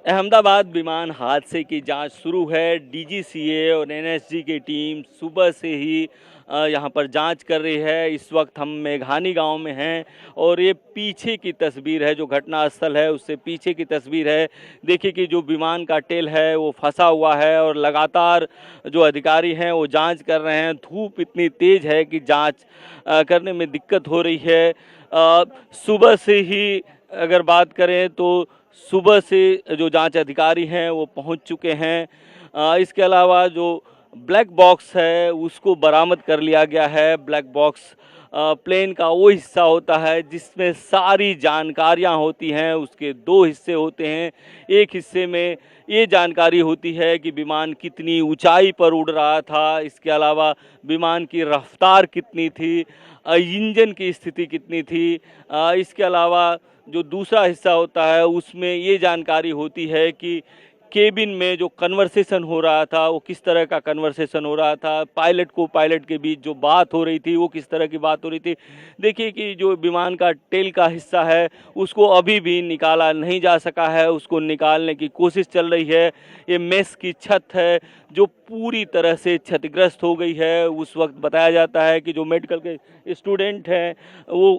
अहमदाबाद विमान हादसे की जांच शुरू है। डीजीसीए और एनएसजी की टीम सुबह से ही यहां पर जांच कर रही है। इस वक्त हम मेघानी गांव में हैं और ये पीछे की तस्वीर है, जो घटना स्थल है उससे पीछे की तस्वीर है। देखिए कि जो विमान का टेल है वो फंसा हुआ है और लगातार जो अधिकारी हैं वो जांच कर रहे हैं। धूप इतनी तेज है कि जांच करने में दिक्कत हो रही है। सुबह से ही अगर बात करें तो सुबह से जो जांच अधिकारी हैं वो पहुंच चुके हैं। इसके अलावा जो ब्लैक बॉक्स है उसको बरामद कर लिया गया है। ब्लैक बॉक्स प्लेन का वो हिस्सा होता है जिसमें सारी जानकारियां होती हैं। उसके दो हिस्से होते हैं। एक हिस्से में ये जानकारी होती है कि विमान कितनी ऊंचाई पर उड़ रहा था, इसके अलावा विमान की रफ्तार कितनी थी, इंजन की स्थिति कितनी थी। इसके अलावा जो दूसरा हिस्सा होता है उसमें ये जानकारी होती है कि केबिन में जो कन्वर्सेशन हो रहा था वो किस तरह का कन्वर्सेशन हो रहा था, पायलट को पायलट के बीच जो बात हो रही थी वो किस तरह की बात हो रही थी। देखिए कि जो विमान का टेल का हिस्सा है उसको अभी भी निकाला नहीं जा सका है, उसको निकालने की कोशिश चल रही है। ये मेस की छत है जो पूरी तरह से क्षतिग्रस्त हो गई है। उस वक्त बताया जाता है कि जो मेडिकल के स्टूडेंट हैं वो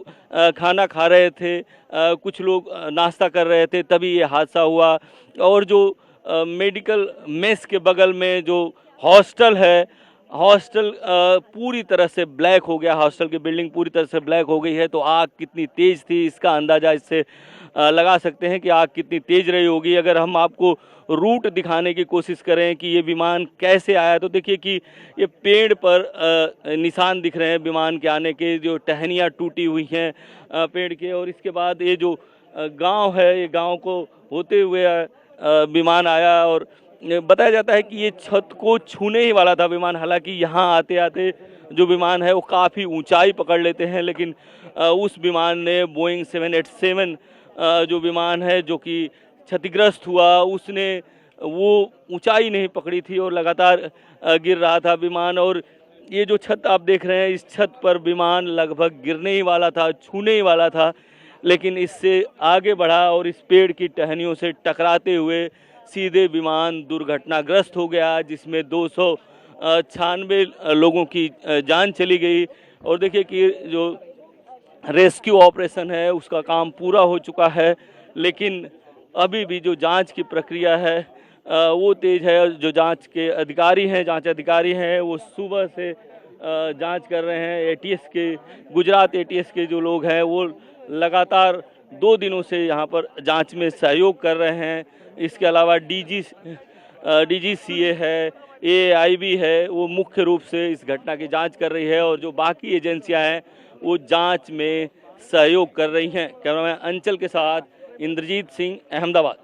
खाना खा रहे थे, कुछ लोग नाश्ता कर रहे थे, तभी ये हादसा हुआ। और जो मेडिकल मेस के बगल में जो हॉस्टल है, हॉस्टल पूरी तरह से ब्लैक हो गया। हॉस्टल की बिल्डिंग पूरी तरह से ब्लैक हो गई है। तो आग कितनी तेज़ थी इसका अंदाज़ा इससे लगा सकते हैं कि आग कितनी तेज़ रही होगी। अगर हम आपको रूट दिखाने की कोशिश करें कि ये विमान कैसे आया, तो देखिए कि ये पेड़ पर निशान दिख रहे हैं विमान के आने के, जो टहनियाँ टूटी हुई हैं पेड़ के। और इसके बाद ये जो गांव है, ये गांव को होते हुए विमान आया। और बताया जाता है कि ये छत को छूने ही वाला था विमान। हालांकि यहाँ आते आते जो विमान है वो काफ़ी ऊंचाई पकड़ लेते हैं, लेकिन उस विमान ने बोइंग 787 जो विमान है जो कि क्षतिग्रस्त हुआ, उसने वो ऊंचाई नहीं पकड़ी थी और लगातार गिर रहा था विमान। और ये जो छत आप देख रहे हैं, इस छत पर विमान लगभग गिरने ही वाला था, छूने ही वाला था, लेकिन इससे आगे बढ़ा और इस पेड़ की टहनियों से टकराते हुए सीधे विमान दुर्घटनाग्रस्त हो गया, जिसमें 296 लोगों की जान चली गई। और देखिए कि जो रेस्क्यू ऑपरेशन है उसका काम पूरा हो चुका है, लेकिन अभी भी जो जांच की प्रक्रिया है वो तेज है। जो जांच के अधिकारी हैं, जांच अधिकारी हैं, वो सुबह से जांच कर रहे हैं। एटीएस के, गुजरात एटीएस के जो लोग हैं वो लगातार 2 दिनों से यहाँ पर जांच में सहयोग कर रहे हैं। इसके अलावा डीजीसीए है, एआईबी है, वो मुख्य रूप से इस घटना की जांच कर रही है और जो बाकी एजेंसियां हैं वो जांच में सहयोग कर रही हैं। कैमरामैन अंचल के साथ इंद्रजीत सिंह, अहमदाबाद।